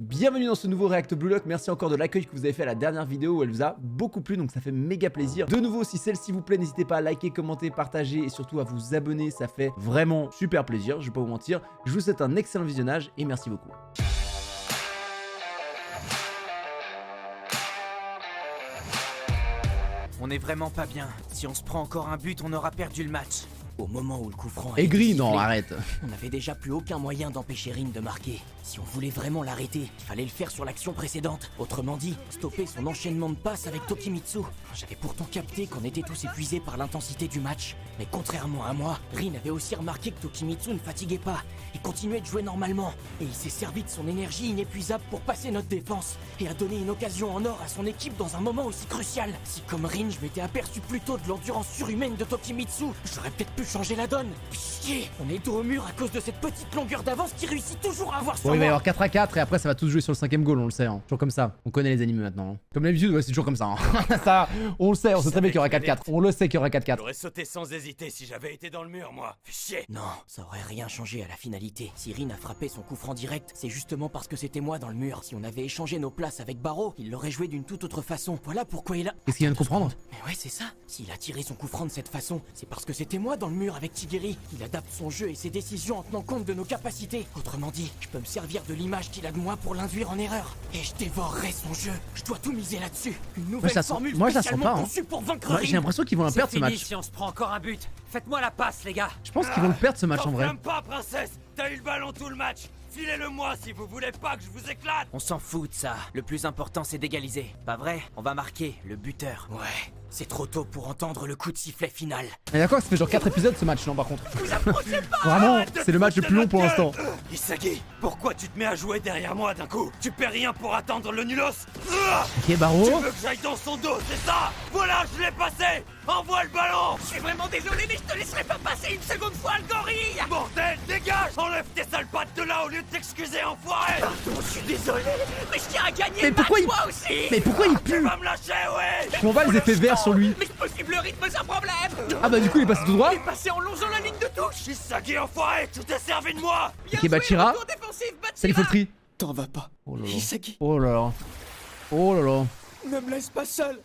Bienvenue dans ce nouveau React Blue Lock, merci encore de l'accueil que vous avez fait à la dernière vidéo où elle vous a beaucoup plu, donc ça fait méga plaisir. De nouveau, si celle-ci vous plaît, n'hésitez pas à liker, commenter, partager et surtout à vous abonner, ça fait vraiment super plaisir, je vais pas vous mentir. Je vous souhaite un excellent visionnage et merci beaucoup. On est vraiment pas bien. Si on se prend encore un but, on aura perdu le match. Au moment où le coup franc a Aigri, été non, sifflé, arrête. on n'avait déjà plus aucun moyen d'empêcher Rin de marquer. Si on voulait vraiment l'arrêter, il fallait le faire sur l'action précédente. Autrement dit, stopper son enchaînement de passes avec Tokimitsu. J'avais pourtant capté qu'on était tous épuisés par l'intensité du match. Mais contrairement à moi, Rin avait aussi remarqué que Tokimitsu ne fatiguait pas et continuait de jouer normalement. Et il s'est servi de son énergie inépuisable pour passer notre défense et a donné une occasion en or à son équipe dans un moment aussi crucial. Si comme Rin, je m'étais aperçu plus tôt de l'endurance surhumaine de Tokimitsu, j'aurais peut-être pu changer la donne. Chier, on est dos au mur à cause de cette petite longueur d'avance qui réussit toujours à avoir sur Bon, il va y moi. avoir 4 à 4 et après ça va tous jouer sur le 5ème goal, on le sait, hein. Toujours comme ça. On connaît les animés maintenant. Hein. Comme d'habitude, ouais, c'est toujours comme ça. Hein. Ça, on le sait, on sait très bien qu'il y aura 4-4. On le sait qu'il y aura 4-4. J'aurais sauté sans hésiter si j'avais été dans le mur, moi. Fais chier. Non, ça aurait rien changé à la finalité. Si Rin a frappé son coup franc direct, c'est justement parce que c'était moi dans le mur. Si on avait échangé nos places avec Barreau, il l'aurait joué d'une toute autre façon. Voilà pourquoi il a... Qu'est-ce qu'il vient de comprendre? Mais ouais, c'est ça. S'il a tiré son coup franc de cette façon, c'est parce que c'était moi dans le mur avec Tigiri. Il adapte son jeu et ses décisions en tenant compte de nos capacités. Autrement dit, je peux me servir de l'image qu'il a de moi pour l'induire en erreur. Et je dévorerai son jeu. Je dois tout miser là-dessus. Une nouvelle formule moi, je la sens spécialement pas, hein. conçue pour vaincre Ouais, Rin. j'ai l'impression qu'ils vont la perdre ce match. Si on se prend encore un but, faites-moi la passe, les gars. Je pense qu'ils vont le perdre ce match en vrai. T'enflamme pas, princesse. T'as eu le ballon tout le match. Filez-le-moi si vous voulez pas que je vous éclate. On s'en fout de ça. Le plus important, c'est d'égaliser. Pas vrai? On va marquer, le buteur. Ouais, c'est trop tôt pour entendre le coup de sifflet final. Mais d'accord, ça fait genre 4 épisodes ce match, non, par contre. Vous approchez pas. Vraiment, Arrête de c'est le match le te plus long foutre pour de l'instant. ma gueule. Isagi, pourquoi tu te mets à jouer derrière moi d'un coup? Tu perds rien pour attendre le nulos. Ok, Barreau. Tu veux que j'aille dans son dos, c'est ça? Voilà, je l'ai passé. Envoie le ballon. Je suis vraiment désolé, mais je te laisserai pas passer une seconde fois, le gorille! Bordel, dégage. Enlève tes sales pattes de là au lieu de t'excuser, enfoiré. Pardon, je suis désolé, mais je tiens à gagner Mais le pourquoi match, il... moi aussi! Mais pourquoi il Tu pue? vas me lâcher, ouais. Je m'en bats les effets verts sur lui. Mais c'est possible, le rythme, c'est un problème! Ah bah du coup, il est passé tout droit. Il est passé en longeant la ligne de touche! Isagi, enfoiré, tu t'es servi de moi. Bien Ok, joué, Bachira. retour défensif, Bachira. Salut Foltri. T'en vas pas. Oh là là. Isagi, Oh là là. Oh là là. ne me laisse pas seul!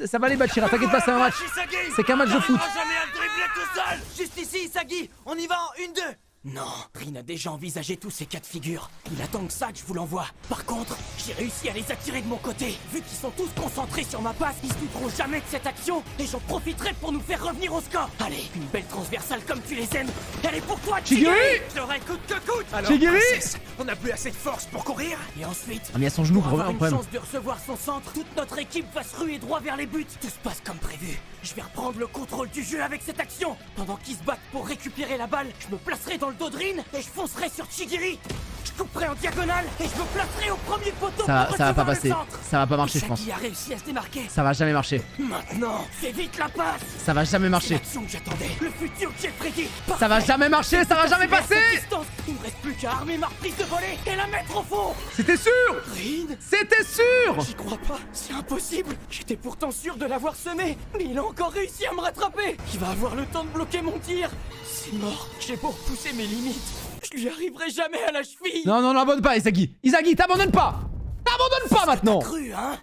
Ça va aller, Bachira, t'inquiète pas, c'est un match. Isagi, C'est qu'un match de foot. t'arriveras jamais à le dribbler tout seul. Juste ici, Isagi! On y va en 1-2! Non, Rin a déjà envisagé tous ces cas de figure. Il attend que ça que je vous l'envoie. Par contre, j'ai réussi à les attirer de mon côté. Vu qu'ils sont tous concentrés sur ma passe, ils se douteront jamais de cette action et j'en profiterai pour nous faire revenir au score. Allez, une belle transversale comme tu les aimes. Elle est pour toi, Chigiri. J'aurai coûte que coûte. Alors, Chigiri. princesse, on n'a plus assez de force pour courir. Et ensuite, Ah mais il y a son genou, pour avoir une problème. chance de recevoir son centre, toute notre équipe va se ruer droit vers les buts. Tout se passe comme prévu. Je vais reprendre le contrôle du jeu avec cette action. Pendant qu'ils se battent pour récupérer la balle, je me placerai dans le dos de Rin et je foncerai sur Chigiri. Je couperai en diagonale et je me placerai au premier poteau Ça pour va pas recevoir le passer. centre. Ça va pas marcher, je pense. Isagi a réussi à se démarquer. Ça va jamais marcher. Maintenant, c'est vite la passe. Ça va jamais C'est marcher. l'action que j'attendais. Le futur que j'ai prédit. Ça va jamais marcher, ça va jamais Vers cette passer. distance, il me reste plus qu'à armer ma reprise de volée et la mettre au fond. C'était sûr. Rin, C'était sûr. j'y crois pas, c'est impossible. J'étais pourtant sûr de l'avoir semé, mais il a encore réussi à me rattraper. Il va avoir le temps de bloquer mon tir. C'est mort, j'ai beau repousser mes limites, je lui arriverai jamais à la cheville. Non, non, n'abandonne pas, Isagi. Isagi, t'abandonnes pas. T'abandonnes pas maintenant. Cru, hein?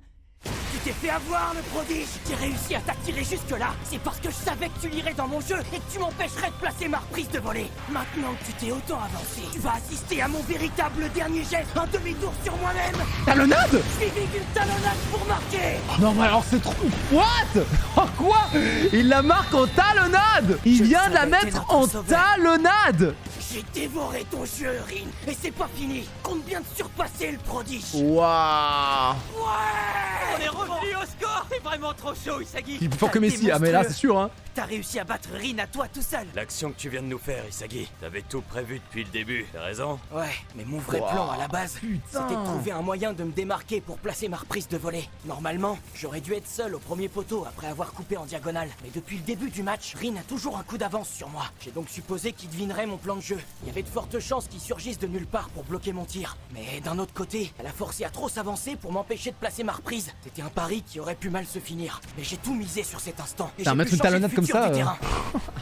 Tu t'es fait avoir, le prodige. J'ai réussi à t'attirer jusque-là. C'est parce que je savais que tu lirais dans mon jeu et que tu m'empêcherais de placer ma reprise de volée. Maintenant que tu t'es autant avancé, tu vas assister à mon véritable dernier geste, un demi-tour sur moi-même, Talonnade. suivi d'une talonnade pour marquer. Non mais alors c'est trop... What? Oh quoi? Il la marque en talonnade. Il Je vient de la savais que mettre t'es en notre sauveur. talonnade. J'ai dévoré ton jeu, Rin, et c'est pas fini. Compte bien de surpasser le prodige. Waouh. Ouais! On est revenu au score. T'es vraiment trop chaud, Isagi. Il est plus fort que Messi. Ah mais là c'est sûr hein. T'as réussi à battre Rin à toi tout seul. L'action que tu viens de nous faire, Isagi, t'avais tout prévu depuis le début, t'as raison. Ouais, mais mon vrai Wow, plan à la base, putain. c'était de trouver un moyen de me démarquer pour placer ma reprise de volée. Normalement, j'aurais dû être seul au premier poteau après avoir coupé en diagonale. Mais depuis le début du match, Rin a toujours un coup d'avance sur moi. J'ai donc supposé qu'il devinerait mon plan de jeu. jeu. Il y avait de fortes chances qu'il surgisse de nulle part pour bloquer mon tir. Mais d'un autre côté, elle a forcé à trop s'avancer pour m'empêcher de placer ma reprise. C'était un pari qui aurait pu mal se finir. Mais j'ai tout misé sur cet instant. Et j'ai mettre pu une changer le talonnade comme futur ça, du terrain.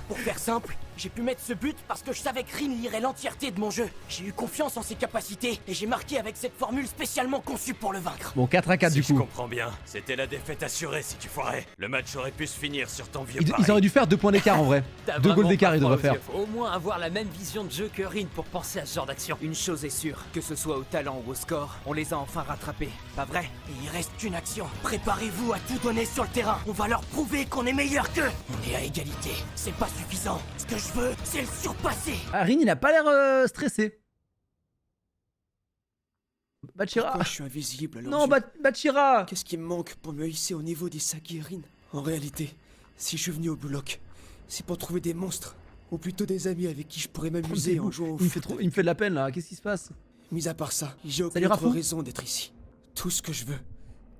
Pour faire simple, j'ai pu mettre ce but parce que je savais que Rin lirait l'entièreté de mon jeu. J'ai eu confiance en ses capacités et j'ai marqué avec cette formule spécialement conçue pour le vaincre. Bon, 4-4 Si du je coup. comprends bien, c'était la défaite assurée si tu foirais. Le match aurait pu se finir sur ton vieux Ils pari. auraient dû faire 2 points d'écart en vrai. 2 goals d'écart ils devraient faire. Faut au moins avoir la même vision de jeu que Rin pour penser à ce genre d'action. Une chose est sûre, que ce soit au talent ou au score, on les a enfin rattrapés. Pas vrai? Et il reste qu'une action. Préparez-vous à tout donner sur le terrain. On va leur prouver qu'on est meilleur qu'eux. On est à égalité. C'est pas suffisant. Ce que je veux, c'est le surpasser. Ah, Rin il a pas l'air stressé. Bachira. Pourquoi je suis invisible alors? Non, Bachira. Qu'est-ce qui me manque pour me hisser au niveau d'Isagi et Rin? En réalité, si je suis venu au bloc, c'est pour trouver des monstres. Ou plutôt des amis avec qui je pourrais m'amuser en jouant au foot. Il me fait de la peine là, qu'est-ce qui se passe? Mis à part ça, j'ai Ça aucune lui autre rafout raison d'être ici. Tout ce que je veux,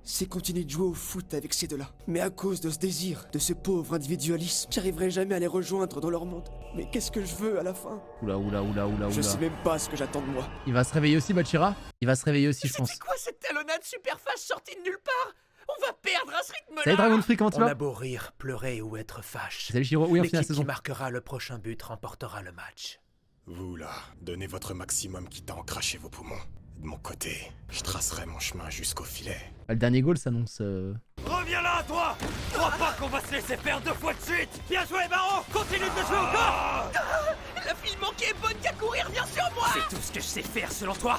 c'est continuer de jouer au foot avec ces deux-là. Mais à cause de ce désir, de ce pauvre individualisme, j'arriverai jamais à les rejoindre dans leur monde. Mais qu'est-ce que je veux à la fin? Oula. Je sais même pas ce que j'attends de moi. Il va se réveiller aussi Bachira? Il va se réveiller aussi je pense. C'est quoi cette talonnade super fâche sortie de nulle part? On va perdre à ce rythme-là. Salut Dragon Free, comment tu On a vas? beau rire, pleurer ou être fâche. Salut Shiro, oui on finit la L'équipe saison. qui marquera le prochain but remportera le match. Vous là, donnez votre maximum quitte à en cracher vos poumons. De mon côté, je tracerai mon chemin jusqu'au filet. Le dernier goal s'annonce... Reviens là, toi! Crois pas qu'on va se laisser faire 2 fois de suite! Bien joué, Baron! Continue de jouer encore! La fille manquée est bonne qu'à courir, viens sur moi. C'est tout ce que je sais faire selon toi.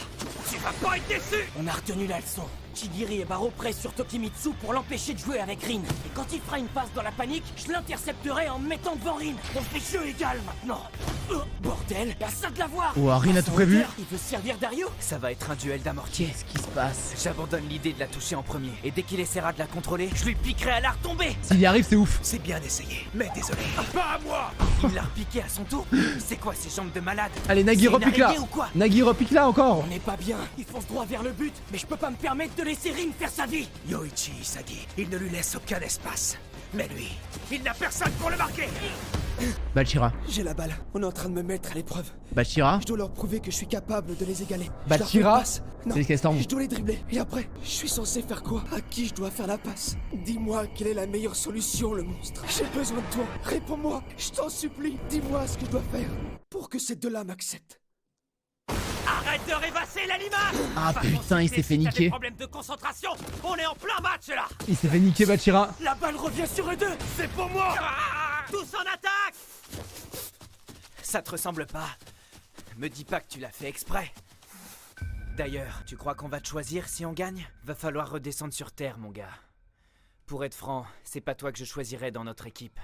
Tu vas pas être déçu! On a retenu la leçon. Chigiri et Baro pressent sur Tokimitsu pour l'empêcher de jouer avec Rin. Et quand il fera une passe dans la panique, je l'intercepterai en me mettant devant Rin. On fait jeu égal maintenant. Bordel, y'a ça de la voir. Oh, Rin a tout prévu. Il veut se servir Dario. Ça va être un duel d'amortier. Qu'est-ce qui se passe? J'abandonne l'idée de la toucher en premier. Et dès qu'il essaiera de la contrôler, je lui piquerai à la retombée. S'il y arrive c'est ouf. C'est bien essayé, mais désolé. Pas à moi! Il l'a repiqué à son tour. C'est quoi ces jambes de malade? Allez Nagui C'est une repique là. araignée ou quoi? Nagui repique là encore. On n'est pas bien. Il fonce droit vers le but. Mais je peux pas me permettre de laisser Rin faire sa vie. Yoichi Isagi, il ne lui laisse aucun espace. Mais lui, il n'a personne pour le marquer. Bachira. J'ai la balle. On est en train de me mettre à l'épreuve. Bachira. Je dois leur prouver que je suis capable de les égaler. Je leur fais Bachira. une passe. Non, C'est Storm. je dois les dribbler. Et après, je suis censé faire quoi? À qui je dois faire la passe? Dis-moi quelle est la meilleure solution, le monstre. J'ai besoin de toi. Réponds-moi. Je t'en supplie. Dis-moi ce que je dois faire pour que ces deux-là m'acceptent. Arrête de rêvasser l'animal! Ah putain il s'est fait Si t'as des niquer. problèmes de concentration, on est en plein match là! Il s'est fait niquer Bachira. La balle revient sur eux deux. C'est pour moi! Tous en attaque! Ça te ressemble pas. Me dis pas que tu l'as fait exprès. D'ailleurs, tu crois qu'on va te choisir si on gagne? Va falloir redescendre sur terre, mon gars. Pour être franc, c'est pas toi que je choisirais dans notre équipe.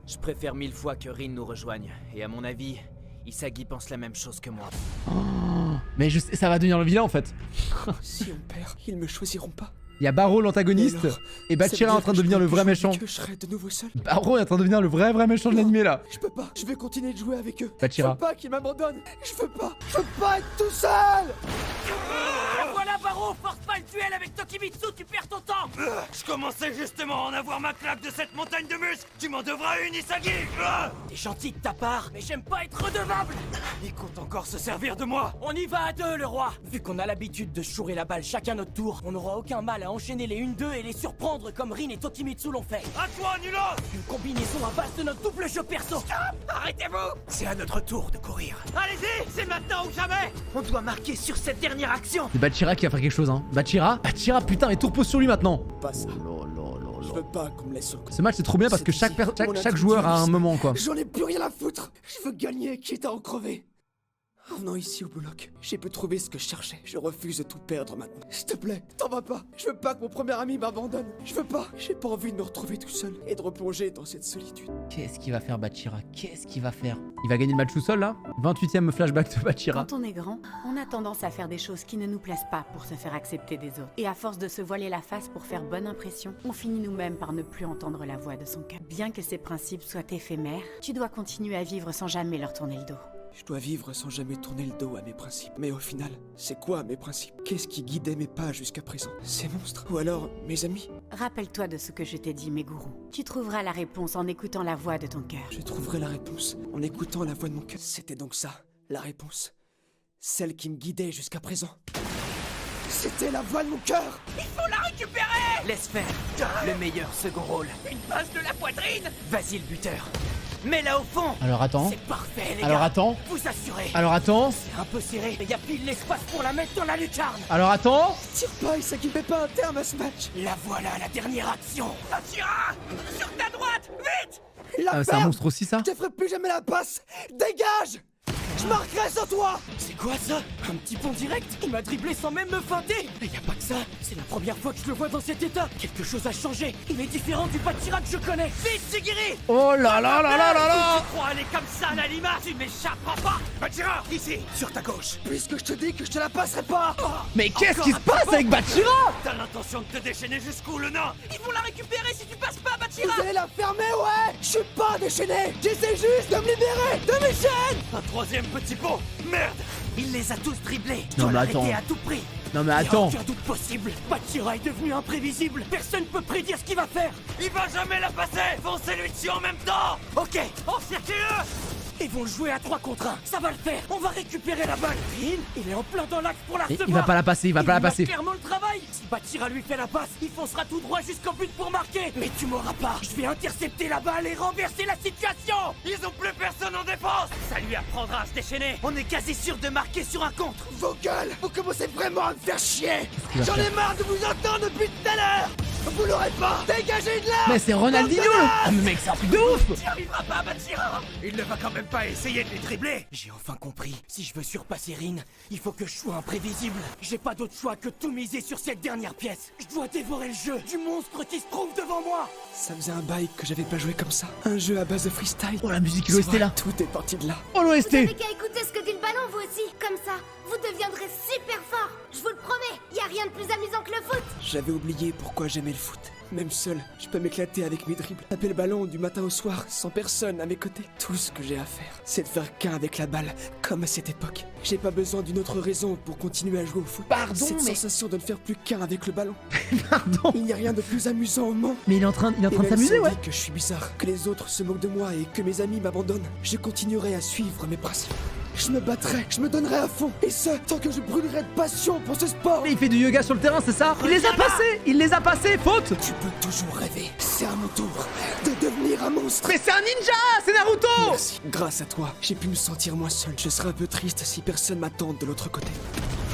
Je préfère 1000 fois que Rin nous rejoigne. Et à mon avis, Isagi pense la même chose que moi. Mais je sais, ça va devenir le vilain en fait. Si on perd, ils me choisiront pas. Il y a Baro l'antagoniste alors, et Bachira en train de devenir le vrai méchant. Que je serai de nouveau seul. Baro est en train de devenir le vrai méchant de l'animé là. Je peux pas. Je vais continuer de jouer avec eux. Bachira. Je veux pas qu'ils m'abandonnent. Je veux pas. Je veux pas être tout seul. Voilà Baro, force pas le duel avec Tokimitsu, tu perds ton temps. Je commençais justement à en avoir ma claque de cette montagne de muscles! Tu m'en devras une, Isagi! T'es gentil de ta part, mais j'aime pas être redevable. Il compte encore se servir de moi! On y va à deux, le roi. Vu qu'on a l'habitude de chourer la balle chacun notre tour, on n'aura aucun mal à enchaîner les 1-2 et les surprendre comme Rin et Tokimitsu l'ont fait. À toi, Nulos! Une combinaison à base de notre double jeu perso. Arrêtez-vous! C'est à notre tour de courir. Allez-y! C'est maintenant ou jamais! On doit marquer sur cette dernière action. C'est Bachira qui va faire quelque chose hein. Bachira putain mais tout repose sur lui maintenant. Pas ça. Je veux pas qu'on me laisse sur le côté. Ce match c'est trop bien parce que chaque joueur a un moment quoi. J'en ai plus rien à foutre. Je veux gagner, quitte à en crever. En venant ici au bloc, j'ai pu trouver ce que je cherchais. Je refuse de tout perdre maintenant. S'il te plaît, t'en vas pas. Je veux pas que mon premier ami m'abandonne. Je veux pas. J'ai pas envie de me retrouver tout seul et de replonger dans cette solitude. Qu'est-ce qu'il va faire Bachira? Qu'est-ce qu'il va faire? Il va gagner le match tout seul là? 28ème flashback de Bachira. Quand on est grand, on a tendance à faire des choses qui ne nous plaisent pas pour se faire accepter des autres. Et à force de se voiler la face pour faire bonne impression, on finit nous-mêmes par ne plus entendre la voix de son cœur. Bien que ces principes soient éphémères, tu dois continuer à vivre sans jamais leur tourner le dos. Je dois vivre sans jamais tourner le dos à mes principes. Mais au final, c'est quoi mes principes? Qu'est-ce qui guidait mes pas jusqu'à présent? Ces monstres? Ou alors mes amis? Rappelle-toi de ce que je t'ai dit, Meguru. Tu trouveras la réponse en écoutant la voix de ton cœur. Je trouverai la réponse en écoutant la voix de mon cœur. C'était donc ça, la réponse. Celle qui me guidait jusqu'à présent. C'était la voix de mon cœur! Laisse faire. Le meilleur second rôle. Une passe de la poitrine! Vas-y le buteur. Mets-la au fond. Alors attends. C'est parfait, les Alors gars. attends. Vous assurez. Alors attends. C'est un peu serré, mais y a pile l'espace pour la mettre dans la lucarne. Alors attends. Tire pas, Isagi, mets pas un terme à ce match! La voilà, la dernière action. Bachira! Sur ta droite! Vite! La Ah, c'est un ferme! monstre aussi ça? Je te ferai plus jamais la passe! Dégage! Je marquerai sur toi! C'est quoi ça? Un petit pont direct? Il m'a dribblé sans même me feinter. Et y a pas que ça, c'est la première fois que je le vois dans cet état. Quelque chose a changé. Il est différent du Bachira que je connais. Vite, Sigiri! Oh là là là là là là! Tu crois aller comme ça, Nalima? Tu m'échapperas pas! Bachira, ici, sur ta gauche. Puisque je te dis que je te la passerai pas! Mais qu'est-ce qui se passe avec Bachira? T'as l'intention de te déchaîner jusqu'où, le nain? Ils vont la récupérer si tu passes pas, Bachira! Vous allez la fermer, ouais! Je suis pas déchaîné! J'essaie juste de me libérer de mes chaînes! Un troisième petit pot! Merde! Il les a tous dribblés. Non, Dois mais attends. l'arrêter à tout prix. Non mais Y a attends. aucun doute possible. Bachira est devenu imprévisible. Personne peut prédire ce qu'il va faire. Il va jamais la passer! Foncez-lui dessus en même temps! Ok, Encerclez-le! ils vont le jouer à 3 contre 1. Ça va le faire. On va récupérer la balle. Rin, il est en plein dans l'axe pour la Et recevoir. il va pas la passer, il va pas la lui manque passer. clairement le travail. Si Bachira lui fait la passe, il foncera tout droit jusqu'au but pour marquer. Mais tu m'auras pas. Je vais intercepter la balle et renverser la situation. Ils ont plus personne en défense! Ça lui apprendra à se déchaîner! On est quasi sûr de marquer sur un contre. Vos gueules! Vous commencez vraiment à me faire chier! qu'il va J'en ai marre de vous entendre depuis tout à l'heure! Vous l'aurez pas! Dégagez de là! Mais c'est Ronaldinho le... Ah mais mec c'est un truc de ouf! T'y arriveras pas, Bachira! Il ne va quand même pas essayer de les dribbler. J'ai enfin compris. Si je veux surpasser Rin, il faut que je sois imprévisible. J'ai pas d'autre choix que de tout miser sur cette dernière pièce. Je dois dévorer le jeu du monstre qui se trouve devant moi. Ça faisait un bail que j'avais pas joué comme ça. Un jeu à base de freestyle. Oh la musique C'est l'OST vrai, là. Tout est parti de là. Oh Vous l'OST. avez qu'à écouter ce que dit le ballon, vous aussi. Comme ça, vous deviendrez super fort. Je vous le promets. Y a rien de plus amusant que le foot. J'avais oublié pourquoi j'aimais le foot. Même seul, je peux m'éclater avec mes dribbles. Taper le ballon du matin au soir, sans personne à mes côtés. Tout ce que j'ai à faire, c'est de faire qu'un avec la balle, comme à cette époque. J'ai pas besoin d'une autre raison pour continuer à jouer au foot. Pardon, Cette mais- sensation de ne faire plus qu'un avec le ballon. Pardon. Il n'y a rien de plus amusant au monde. Mais il est en train Et de même s'amuser si on ouais. dit que je suis bizarre, que les autres se moquent de moi et que mes amis m'abandonnent, je continuerai à suivre mes principes. Je me battrai, je me donnerai à fond, et ce, tant que je brûlerai de passion pour ce sport. Mais il fait du yoga sur le terrain c'est ça? Il les a passés. Il les a passés. Faute. Tu peux toujours rêver. C'est à mon tour de devenir un monstre. Mais c'est un ninja. C'est Naruto. Merci. Grâce à toi, j'ai pu me sentir moins seul. Je serais un peu triste si personne m'attend de l'autre côté.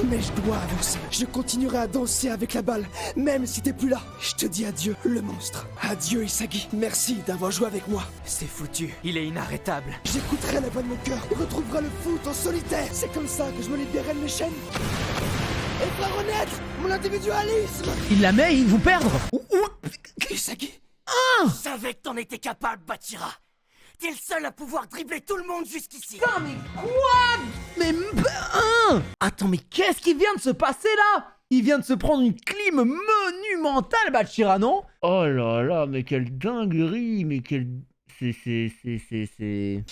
Mais je dois avancer. Je continuerai à danser avec la balle, même si t'es plus là. Je te dis adieu, le monstre. Adieu, Isagi. Merci d'avoir joué avec moi. C'est foutu. Il est inarrêtable. J'écouterai la voix de mon cœur et retrouverai le foot en solitaire. C'est comme ça que je me libérerai de mes chaînes. Et fera renaître mon individualisme. Il la met et ils vont perdre. Isagi. Je savais que t'en étais capable, Bachira. T'es le seul à pouvoir dribbler tout le monde jusqu'ici. Putain mais quoi? Mais Attends mais qu'est-ce qui vient de se passer là? Il vient de se prendre une clim monumentale Bachira non? Oh là là mais quelle dinguerie. Mais quelle... C'est...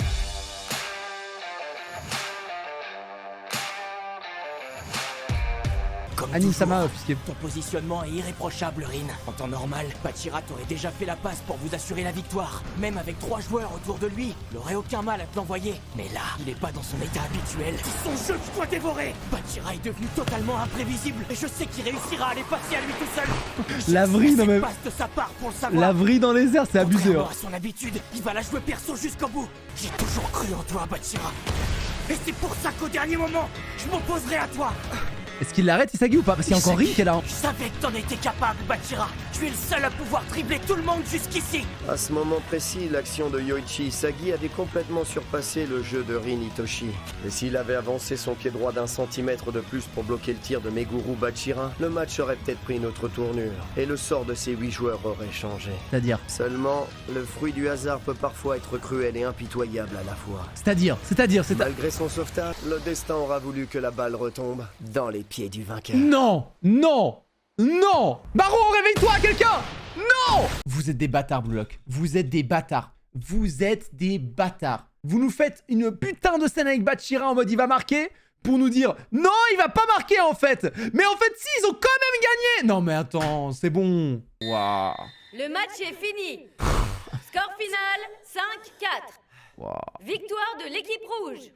Comme Anisama toujours, puisque... ton positionnement est irréprochable, Rin. En temps normal, Bachira t'aurait déjà fait la passe pour vous assurer la victoire. Même avec 3 joueurs autour de lui, il aurait aucun mal à te l'envoyer. Mais là, il est pas dans son état habituel. C'est son jeu que je dois dévorer. Bachira est devenu totalement imprévisible et je sais qu'il réussira à les passer à lui tout seul. La vrille, non, mais- passe de sa part pour le savoir. La vrille dans les airs c'est abusé Contrairement hein. à son habitude, il va la jouer perso jusqu'au bout. J'ai toujours cru en toi, Bachira. Et c'est pour ça qu'au dernier moment, je m'opposerai à toi. Est-ce qu'il l'arrête Isagi ou pas? Parce qu'il y a encore Rin qui est là. Je savais que t'en étais capable, Bachira. Tu es le seul à pouvoir dribbler tout le monde jusqu'ici. À ce moment précis, l'action de Yoichi Isagi avait complètement surpassé le jeu de Rin Itoshi. Et s'il avait avancé son pied droit d'1 centimètre de plus pour bloquer le tir de Meguru Bachira, le match aurait peut-être pris une autre tournure. Et le sort de ces 8 joueurs aurait changé. C'est-à-dire Seulement, le fruit du hasard peut parfois être cruel et impitoyable à la fois. C'est-à-dire Malgré son sauvetage, le destin aura voulu que la balle retombe dans les pieds du vainqueur. Non. Baron, réveille-toi, quelqu'un. Non. Vous êtes des bâtards, Blue Lock. Vous êtes des bâtards. vous nous faites une putain de scène avec Bachira en mode il va marquer pour nous dire non, il va pas marquer en fait. Mais en fait, si, ils ont quand même gagné. Non mais attends, c'est bon. Waouh. Le match est fini. Score final 5-4. Wow. Victoire de l'équipe rouge.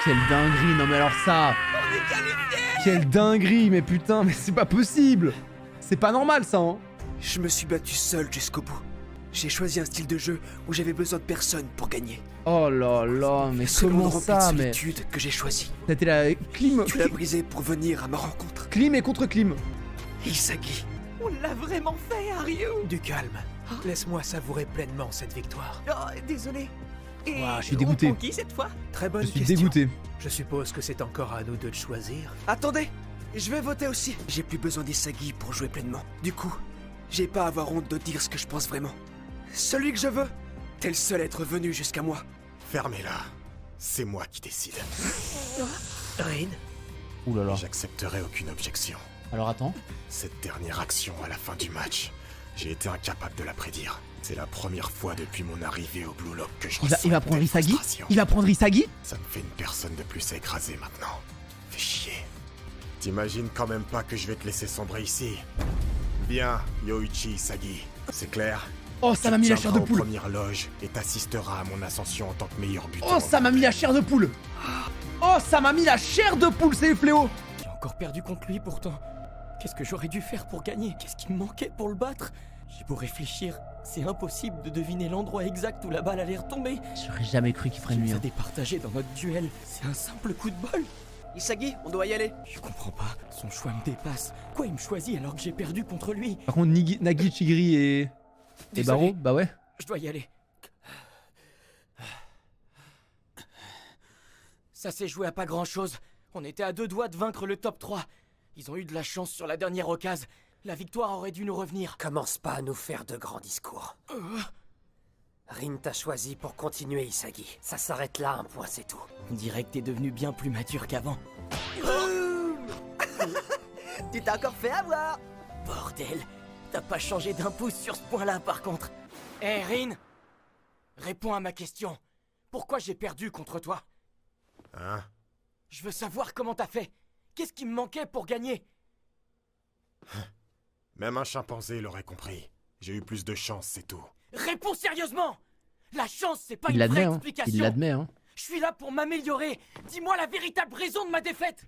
Quelle dinguerie, non mais alors ça. On est qualifiés. Quelle dinguerie, mais putain, mais c'est pas possible. C'est pas normal ça, hein. Je me suis battu seul jusqu'au bout. J'ai choisi un style de jeu où j'avais besoin de personne pour gagner. Oh là là, mais C'est le comment monde rempli ça, de mais... solitude que j'ai choisi. C'était la clim... Tu l'as brisé pour venir à ma rencontre. Clim et contre clim. Isagi. On l'a vraiment fait, Ryu. Du calme. Laisse-moi savourer pleinement cette victoire. Oh, désolé. Et Ouah, je suis dégoûté. on prend qui cette fois? Très bonne Je suis question. dégoûté. Je suppose que c'est encore à nous deux de choisir. Attendez, je vais voter aussi. J'ai plus besoin d'Isagi pour jouer pleinement. Du coup, j'ai pas à avoir honte de dire ce que je pense vraiment. Celui que je veux, t'es le seul à être venu jusqu'à moi. Fermez-la. C'est moi qui décide. Rin, Ouh là là. J'accepterai aucune objection. Alors attends. Cette dernière action à la fin du match, j'ai été incapable de la prédire. C'est la première fois depuis mon arrivée au Blue Lock que je Il va ressens prendre une telle Isagi. frustration. Il va prendre Isagi. Ça me fait une personne de plus à écraser maintenant. Fais chier. T'imagines quand même pas que je vais te laisser sombrer ici. Viens, Yoichi Isagi. C'est clair? Oh, ça m'a mis la Tu chair de tiendras aux poule. premières loges et t'assisteras à mon ascension en tant que meilleur buteur. Oh, ça m'a mis la chair de poule. Oh, ça m'a mis la chair de poule, c'est fléau. J'ai encore perdu contre lui pourtant. Qu'est-ce que j'aurais dû faire pour gagner? Qu'est-ce qui me manquait pour le battre? J'ai beau réfléchir, c'est impossible de deviner l'endroit exact où la balle allait retomber. J'aurais jamais cru qu'il ferait Il mieux. nous a départagé dans notre duel. C'est un simple coup de bol. Isagi, on doit y aller. Je comprends pas. Son choix me dépasse. Quoi, il me choisit alors que j'ai perdu contre lui? Par contre, Nagi, Chigiri et Désolé. Baro, bah ouais. Je dois y aller. Ça s'est joué à pas grand-chose. On était à 2 doigts de vaincre le top 3. Ils ont eu de la chance sur la dernière occasion. La victoire aurait dû nous revenir. commence pas à nous faire de grands discours. Rin t'a choisi pour continuer, Isagi. Ça s'arrête là, un point, c'est tout. On dirait que t'es devenu bien plus mature qu'avant. Tu t'es encore fait avoir. Bordel, t'as pas changé d'un pouce sur ce point-là par contre. Hé Rin, réponds à ma question. Pourquoi j'ai perdu contre toi? Hein? Je veux savoir comment t'as fait. Qu'est-ce qui me manquait pour gagner? Même un chimpanzé l'aurait compris. J'ai eu plus de chance, c'est tout. Réponds sérieusement! La chance, c'est pas Il une vraie l'admet, hein. explication. Il l'admet, hein. Je suis là pour m'améliorer. Dis-moi la véritable raison de ma défaite.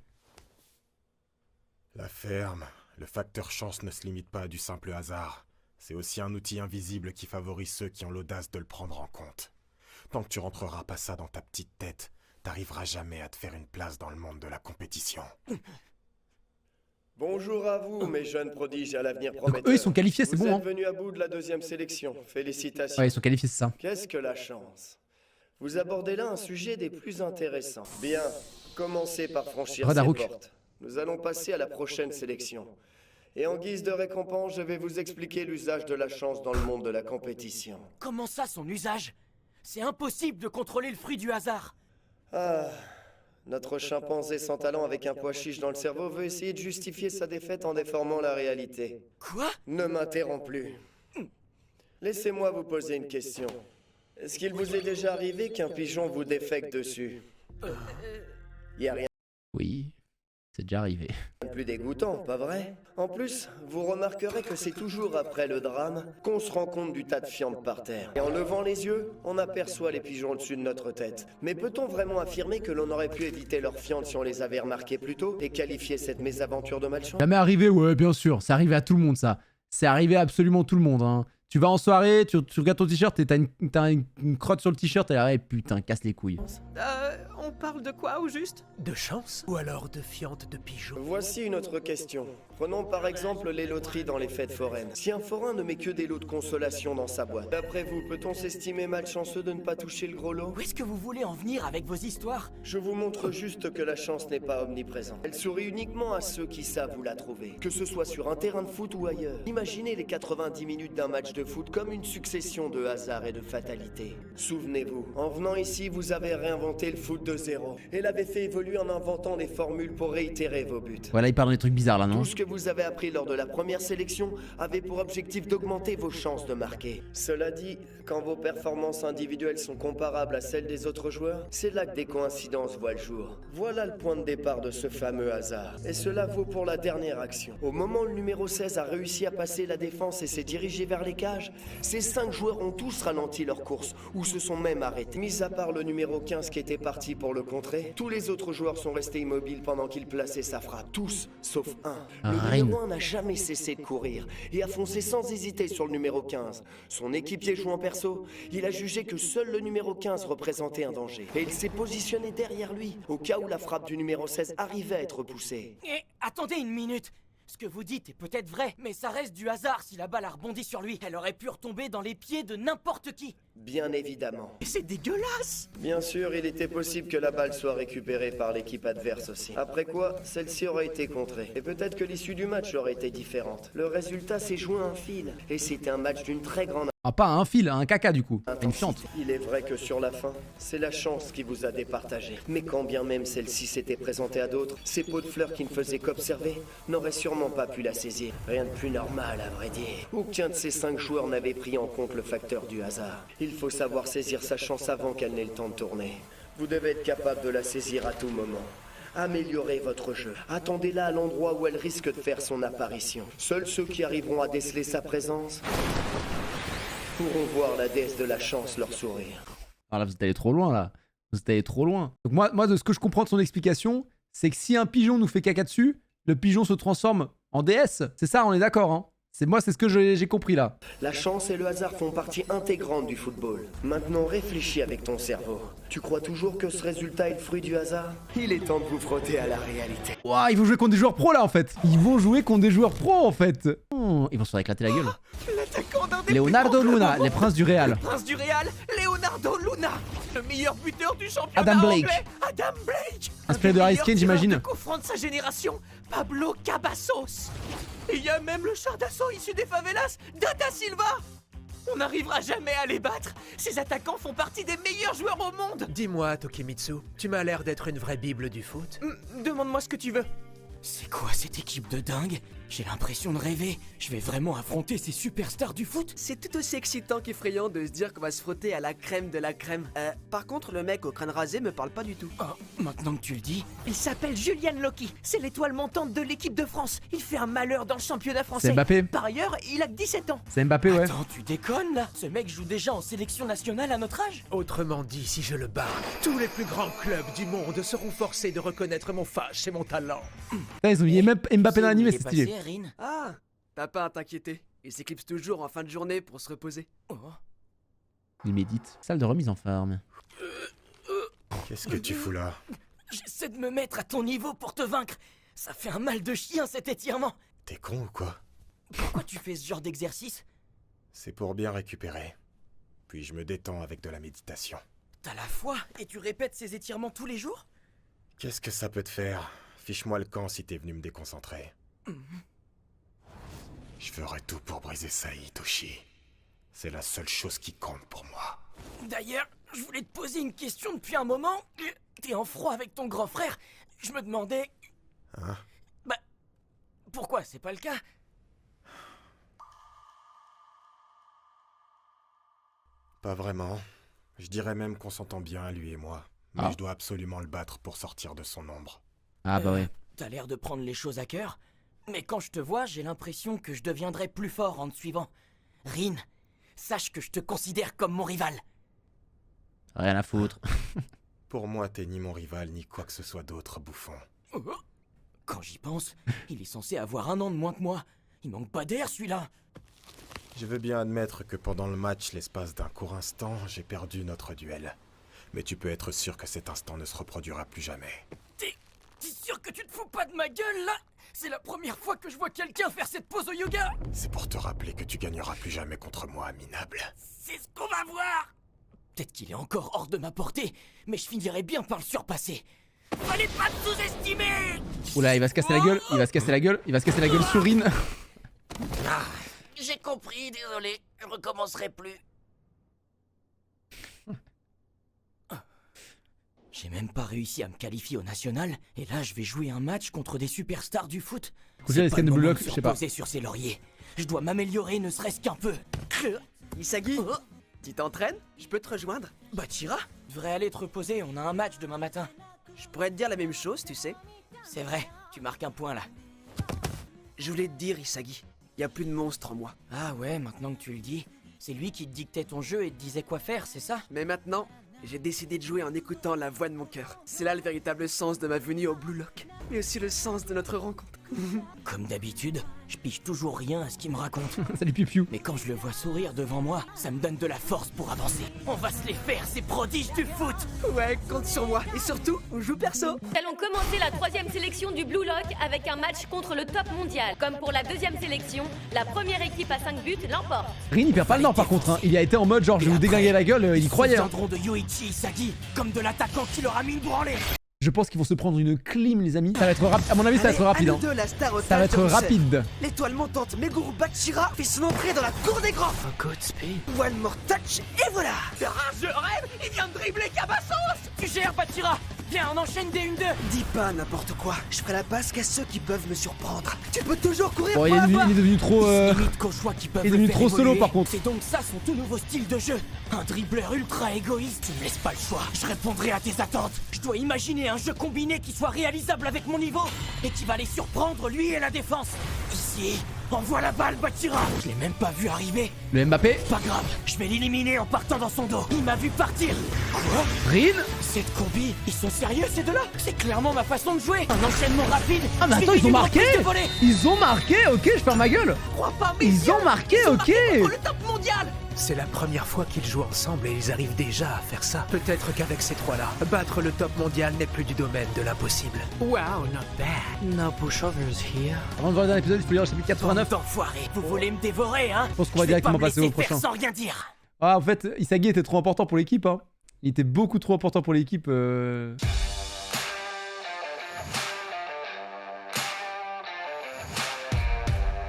La ferme, le facteur chance ne se limite pas à du simple hasard. C'est aussi un outil invisible qui favorise ceux qui ont l'audace de le prendre en compte. Tant que tu rentreras pas ça dans ta petite tête, t'arriveras jamais à te faire une place dans le monde de la compétition. Bonjour à vous, mes jeunes prodiges à l'avenir prometteur. eux, ils sont qualifiés, c'est Vous bon, êtes hein. venus à bout de la 2e sélection. Félicitations. Ouais, ils sont qualifiés, c'est ça. Qu'est-ce que la chance? Vous abordez là un sujet des plus intéressants. Bien, commencez par franchir ces Radaruk. portes. Nous allons passer à la prochaine sélection. Et en guise de récompense, je vais vous expliquer l'usage de la chance dans le monde de la compétition. Comment ça, son usage? C'est impossible de contrôler le fruit du hasard. Ah, notre chimpanzé sans talent avec un pois chiche dans le cerveau veut essayer de justifier sa défaite en déformant la réalité. Quoi? Ne m'interromps plus. Laissez-moi vous poser une question. Est-ce qu'il vous est déjà arrivé qu'un pigeon vous défecte dessus? Y a rien Oui, c'est déjà arrivé. de plus dégoûtant, pas vrai? En plus, vous remarquerez que c'est toujours après le drame qu'on se rend compte du tas de fientes par terre. Et en levant les yeux, on aperçoit les pigeons au-dessus de notre tête. Mais peut-on vraiment affirmer que l'on aurait pu éviter leurs fientes si on les avait remarquées plus tôt et qualifier cette mésaventure de malchance? Jamais arrivé, ouais, bien sûr. C'est arrivé à tout le monde, ça. C'est arrivé à absolument tout le monde, hein. Tu vas en soirée, tu regardes ton t-shirt et t'as une crotte sur le t-shirt et là, hey, putain, casse les couilles. On parle de quoi au juste? De chance ou alors de fientes de pigeons? Voici une autre question. Prenons par exemple les loteries dans les fêtes foraines. Si un forain ne met que des lots de consolation dans sa boîte, d'après vous, peut-on s'estimer malchanceux de ne pas toucher le gros lot? Où est-ce que vous voulez en venir avec vos histoires? Je vous montre juste que la chance n'est pas omniprésente. Elle sourit uniquement à ceux qui savent où la trouver. Que ce soit sur un terrain de foot ou ailleurs. Imaginez les 90 minutes d'un match de foot comme une succession de hasards et de fatalités. Souvenez-vous, en venant ici, vous avez réinventé le foot de 2-0 et l'avez fait évoluer en inventant des formules pour réitérer vos buts. Voilà, il parle des trucs bizarres là, non? Tout ce que vous avez appris lors de la première sélection avait pour objectif d'augmenter vos chances de marquer. Cela dit, quand vos performances individuelles sont comparables à celles des autres joueurs, c'est là que des coïncidences voient le jour. Voilà le point de départ de ce fameux hasard. Et cela vaut pour la dernière action. Au moment où le numéro 16 a réussi à passer la défense et s'est dirigé vers les cages, ces 5 joueurs ont tous ralenti leur course, ou se sont même arrêtés. Mis à part le numéro 15 qui était parti pour le contrer, tous les autres joueurs sont restés immobiles pendant qu'il plaçait sa frappe. Tous, sauf un. Le numéro 1 n'a jamais cessé de courir et a foncé sans hésiter sur le numéro 15. Son équipier joue en perso, il a jugé que seul le numéro 15 représentait un danger. Et il s'est positionné derrière lui, au cas où la frappe du numéro 16 arrivait à être poussée. Et attendez une minute. Ce que vous dites est peut-être vrai, mais ça reste du hasard si la balle a rebondi sur lui. Elle aurait pu retomber dans les pieds de n'importe qui. Bien évidemment. C'est dégueulasse. Bien sûr, il était possible que la balle soit récupérée par l'équipe adverse aussi. Après quoi, celle-ci aurait été contrée. Et peut-être que l'issue du match aurait été différente. Le résultat s'est joué à un fil. Et c'était un match d'une très grande... Ah, pas un fil, un caca du coup. Une fiente. Il est vrai que sur la fin, c'est la chance qui vous a départagé. Mais quand bien même celle-ci s'était présentée à d'autres, ces pots de fleurs qui ne faisaient qu'observer n'auraient sûrement pas pu la saisir. Rien de plus normal à vrai dire. Aucun de ces 5 joueurs n'avait pris en compte le facteur du hasard. Il faut savoir saisir sa chance avant qu'elle n'ait le temps de tourner. Vous devez être capable de la saisir à tout moment. Améliorez votre jeu. Attendez-la à l'endroit où elle risque de faire son apparition. Seuls ceux qui arriveront à déceler sa présence pourront voir la déesse de la chance leur sourire. Ah là, vous êtes allé trop loin là. Vous êtes allé trop loin. Donc moi, de ce que je comprends de son explication, c'est que si un pigeon nous fait caca dessus, le pigeon se transforme en déesse. C'est ça, on est d'accord, hein? C'est ce que j'ai compris là. La chance et le hasard font partie intégrante du football. Maintenant, réfléchis avec ton cerveau. Tu crois toujours que ce résultat est le fruit du hasard? Il est temps de vous frotter à la réalité. Ouah, ils vont jouer contre des joueurs pros là en fait. Ils vont jouer contre des joueurs pros en fait. Oh, ils vont se faire éclater la gueule. L'attaquant d'un des Leonardo plus grands Luna, clubs au les monde. princes du Real. Le prince du Real, Leonardo Luna. Le meilleur buteur du championnat Adam Blake. anglais, Adam Blake. Inspiré de Harry Kane, j'imagine. Le coup franc de sa génération, Pablo Cabassos. Et il y a même le char d'assaut issu des favelas, Dada Silva. On n'arrivera jamais à les battre. Ces attaquants font partie des meilleurs joueurs au monde. Dis-moi, Tokimitsu, tu m'as l'air d'être une vraie bible du foot. Demande-moi ce que tu veux. C'est quoi cette équipe de dingue? J'ai l'impression de rêver. Je vais vraiment affronter ces superstars du foot? C'est tout aussi excitant qu'effrayant de se dire qu'on va se frotter à la crème de la crème. Par contre, le mec au crâne rasé me parle pas du tout. Oh, maintenant que tu le dis. Il s'appelle Julian Loki. C'est l'étoile montante de l'équipe de France. Il fait un malheur dans le championnat français. C'est Mbappé. Par ailleurs, il a que 17 ans. C'est Mbappé, ouais. Attends, tu déconnes là? Ce mec joue déjà en sélection nationale à notre âge? Autrement dit, si je le bats, tous les plus grands clubs du monde seront forcés de reconnaître mon fâche et mon talent. Putain, ils ont mis même Mbappé dans l'anime, c'est stylé. Ah, t'as pas à t'inquiéter. Il s'éclipse toujours en fin de journée pour se reposer. Oh. Il médite. Salle de remise en forme. Qu'est-ce que tu fous là? J'essaie de me mettre à ton niveau pour te vaincre. Ça fait un mal de chien cet étirement. T'es con ou quoi? Pourquoi tu fais ce genre d'exercice? C'est pour bien récupérer. Puis je me détends avec de la méditation. T'as la foi et tu répètes ces étirements tous les jours? Qu'est-ce que ça peut te faire? Fiche-moi le camp si t'es venu me déconcentrer. Je ferai tout pour briser ça, Hitoshi. C'est la seule chose qui compte pour moi. D'ailleurs, je voulais te poser une question depuis un moment. T'es en froid avec ton grand frère. Je me demandais... Hein? Bah... Pourquoi c'est pas le cas? Pas vraiment. Je dirais même qu'on s'entend bien, lui et moi. Mais je dois absolument le battre pour sortir de son ombre. Ah bah ouais. T'as l'air de prendre les choses à cœur. Mais quand je te vois, j'ai l'impression que je deviendrai plus fort en te suivant. Rin, sache que je te considère comme mon rival. Rien à foutre. Pour moi, t'es ni mon rival, ni quoi que ce soit d'autre, bouffon. Quand j'y pense, il est censé avoir 1 an de moins que moi. Il manque pas d'air, celui-là. Je veux bien admettre que pendant le match, l'espace d'un court instant, j'ai perdu notre duel. Mais tu peux être sûr que cet instant ne se reproduira plus jamais. T'es sûr que tu te fous pas de ma gueule, là? C'est la première fois que je vois quelqu'un faire cette pose au yoga. C'est pour te rappeler que tu gagneras plus jamais contre moi, minable. C'est ce qu'on va voir. Peut-être qu'il est encore hors de ma portée, mais je finirai bien par le surpasser. Fallait pas te sous-estimer. Oula, il va se casser la gueule, il va se casser la gueule, il va se casser la gueule sur Rin. J'ai compris, désolé, je recommencerai plus. J'ai même pas réussi à me qualifier au national, et là je vais jouer un match contre des superstars du foot. Écoutez les scans de Blue Lock, je sais pas. Sur ses lauriers. Je dois m'améliorer ne serait-ce qu'un peu. Isagi, tu t'entraînes? Je peux te rejoindre? Bachira, tu devrais aller te reposer, on a un match demain matin. Je pourrais te dire la même chose, tu sais. C'est vrai, tu marques un point là. Je voulais te dire, Isagi, y a plus de monstre en moi. Ah ouais, maintenant que tu le dis, c'est lui qui te dictait ton jeu et te disait quoi faire, c'est ça? Mais maintenant, j'ai décidé de jouer en écoutant la voix de mon cœur. C'est là le véritable sens de ma venue au Blue Lock, mais aussi le sens de notre rencontre. Comme d'habitude, je pige toujours rien à ce qu'il me raconte. Salut Piu-Piu. Mais quand je le vois sourire devant moi, ça me donne de la force pour avancer. On va se les faire, ces prodiges du foot! Ouais, compte sur moi. Et surtout, on joue perso. Nous allons commencer la 3e sélection du Blue Lock avec un match contre le top mondial. Comme pour la 2e sélection, la première équipe à 5 buts l'emporte. Rin il perd pas le nord par contre, hein. Il a été en mode genre je vais vous déglinguer la gueule, il y croyait. Hein. Ils de Yoichi Isagi, comme de l'attaquant qui leur a mis une branlée. Je pense qu'ils vont se prendre une clim les amis. Ça va être rapide, à mon avis ça va être rapide. Hein. Ça va être rapide. L'étoile montante Meguru Bachira fait son entrée dans la cour des grands. Good speed. One more touch et voilà. Je rêve, il vient de dribbler Cabassos. Tu gères Bachira. Viens, on enchaîne des 1-2. Dis pas n'importe quoi. Je ferai la passe qu'à ceux qui peuvent me surprendre. Tu peux toujours courir. Bon, il est devenu trop. Il est devenu trop solo par contre. C'est donc ça son tout nouveau style de jeu. Un dribbleur ultra égoïste. Tu me laisses pas le choix. Je répondrai à tes attentes. Je dois imaginer un jeu combiné qui soit réalisable avec mon niveau et qui va les surprendre lui et la défense. Ici, envoie la balle, Bachira. Je l'ai même pas vu arriver. Le Mbappé. Pas grave, je vais l'éliminer en partant dans son dos. Il m'a vu partir. Quoi? Rin? Cette combi, ils sont sérieux ces deux-là? C'est clairement ma façon de jouer. Un enchaînement rapide. Ah mais attends, ils ont marqué. Ils ont marqué, ok, je ferme ma gueule. Ils ont marqué, ok. Pour le top mondial. C'est la première fois qu'ils jouent ensemble et ils arrivent déjà à faire ça. Peut-être qu'avec ces trois-là, battre le top mondial n'est plus du domaine de l'impossible. Wow, not bad. No pushovers here. Avant de voir le dernier épisode, il faut lire le chapitre 89. Enfoiré, vous voulez me dévorer, hein? Je pense qu'on va directement passer au prochain. Sans rien dire. Ah, en fait, Isagi était trop important pour l'équipe, hein. Il était beaucoup trop important pour l'équipe.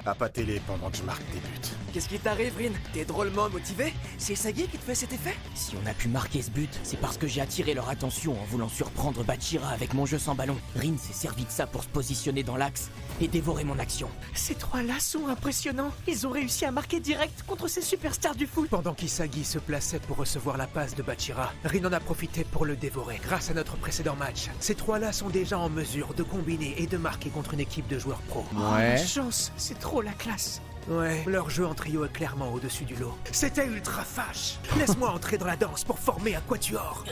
À pas télé pendant que je marque des buts. Qu'est-ce qui t'arrive, Rin? T'es drôlement motivé? C'est Isagi qui te fait cet effet? Si on a pu marquer ce but, c'est parce que j'ai attiré leur attention en voulant surprendre Bachira avec mon jeu sans ballon. Rin s'est servi de ça pour se positionner dans l'axe et dévorer mon action. Ces trois-là sont impressionnants. Ils ont réussi à marquer direct contre ces superstars du foot. Pendant qu'Isagi se plaçait pour recevoir la passe de Bachira, Rin en a profité pour le dévorer. Grâce à notre précédent match, ces trois-là sont déjà en mesure de combiner et de marquer contre une équipe de joueurs pros. Ouais. Chance, c'est trop la classe. Ouais, leur jeu en trio est clairement au-dessus du lot. C'était ultra fâche. Laisse-moi entrer dans la danse pour former un quatuor.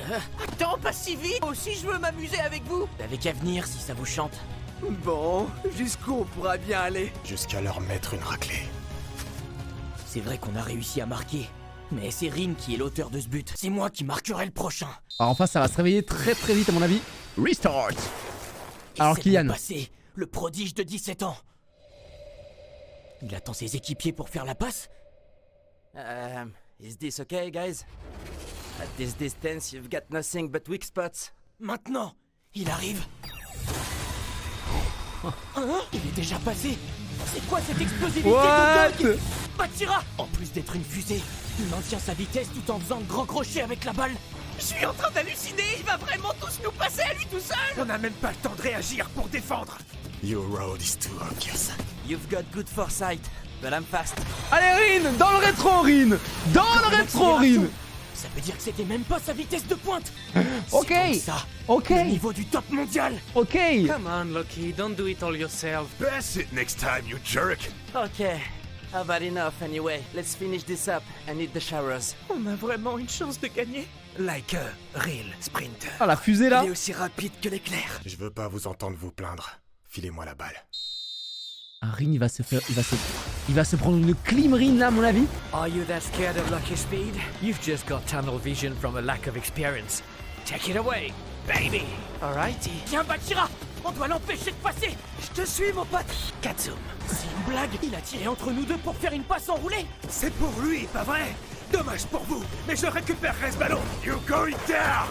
Attends, pas si vite. Moi aussi, je veux m'amuser avec vous. T'avais qu'à venir si ça vous chante. Bon, jusqu'où on pourra bien aller? Jusqu'à leur mettre une raclée. C'est vrai qu'on a réussi à marquer. Mais c'est Rin qui est l'auteur de ce but. C'est moi qui marquerai le prochain. Alors enfin, ça va se réveiller très très vite à mon avis. Restart. Alors Kylian. Le prodige de 17 ans. Il attend ses équipiers pour faire la passe? Is this okay, guys? At this distance, you've got nothing but weak spots. Maintenant, il arrive. Hein? Il est déjà passé. C'est quoi cette explosivité de dingue? Bachira, en plus d'être une fusée, il maintient sa vitesse tout en faisant de grands crochets avec la balle. Je suis en train d'halluciner. Il va vraiment tous nous passer à lui tout seul. On n'a même pas le temps de réagir pour défendre. Your road is too obvious. You've got good foresight, but I'm fast. Allez Rin, dans le rétro Rin. Dans le rétro Rin. Ça veut dire que c'était même pas sa vitesse de pointe. Ok. Ça. Ok. Le niveau du top mondial. Ok. Come on, Lucky, don't do it all yourself. Pass it next time, you jerk. Okay. How about enough anyway? Let's finish this up and hit the showers. On a vraiment une chance de gagner. Like a real sprinter. Ah la fusée là. Il est aussi rapide que l'éclair. Je veux pas vous entendre vous plaindre. Filez-moi la balle. Ah, Rin il va se prendre une clim Rin là à mon avis. Are you that scared of Lucky speed? You've just got tunnel vision from a lack of experience. Take it away, baby. Alrighty. Tiens Bachira, on doit l'empêcher de passer. Je te suis mon pote. Katsum. C'est une blague. Il a tiré entre nous deux pour faire une passe enroulée. C'est pour lui, pas vrai? Dommage pour vous, mais je récupérerai ce ballon. You going down.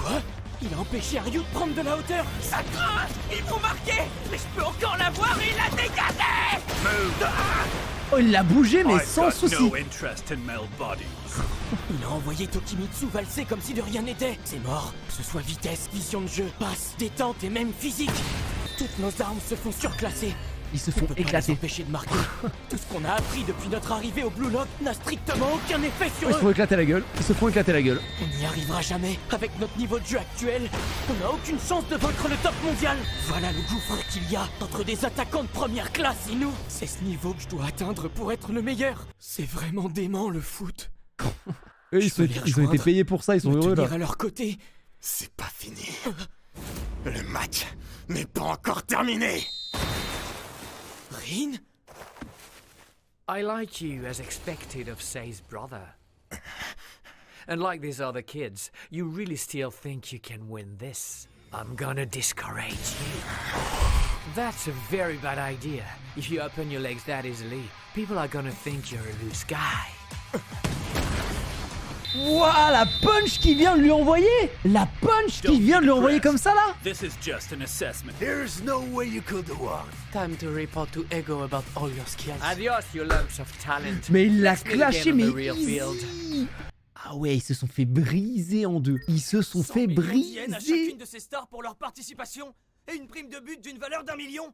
Quoi? Il a empêché Ryu de prendre de la hauteur. Ça crache. Il faut marquer. Mais je peux encore l'avoir et il a dégagé. Move. Oh, il l'a bougé, mais sans souci. Il a envoyé Tokimitsu valser comme si de rien n'était. C'est mort. Que ce soit vitesse, vision de jeu, passe, détente et même physique. Toutes nos armes se font surclasser. Ils se font éclater. Empêcher de marquer. Tout ce qu'on a appris depuis notre arrivée au Blue Lock n'a strictement aucun effet sur eux. Ils se font éclater la gueule. Ils se font éclater la gueule. On n'y arrivera jamais. Avec notre niveau de jeu actuel, on n'a aucune chance de vaincre le top mondial. Voilà le gouffre qu'il y a entre des attaquants de première classe et nous. C'est ce niveau que je dois atteindre pour être le meilleur. C'est vraiment dément le foot. Eux, ils ont été payés pour ça, ils sont heureux là. À leur côté. C'est pas fini. Le match n'est pas encore terminé. Rin? I like you as expected of Say's brother. And like these other kids, you really still think you can win this. I'm gonna discourage you. That's a very bad idea. If you open your legs that easily, people are gonna think you're a loose guy. Wouah, la punch qu'il vient de lui envoyer! La punch qu'il vient de lui envoyer comme ça là! This is just an assessment. There's no way you could have won. Time to report to Ego about all your skills. Adios, you lumps of talent. Mais il l'a Let's meet clashé, again on mais the real field. Ah ouais, ils se sont fait briser en deux. Ils se sont fait briser. À chacune de ces stars pour leur participation et une prime de but d'une valeur d'1 million.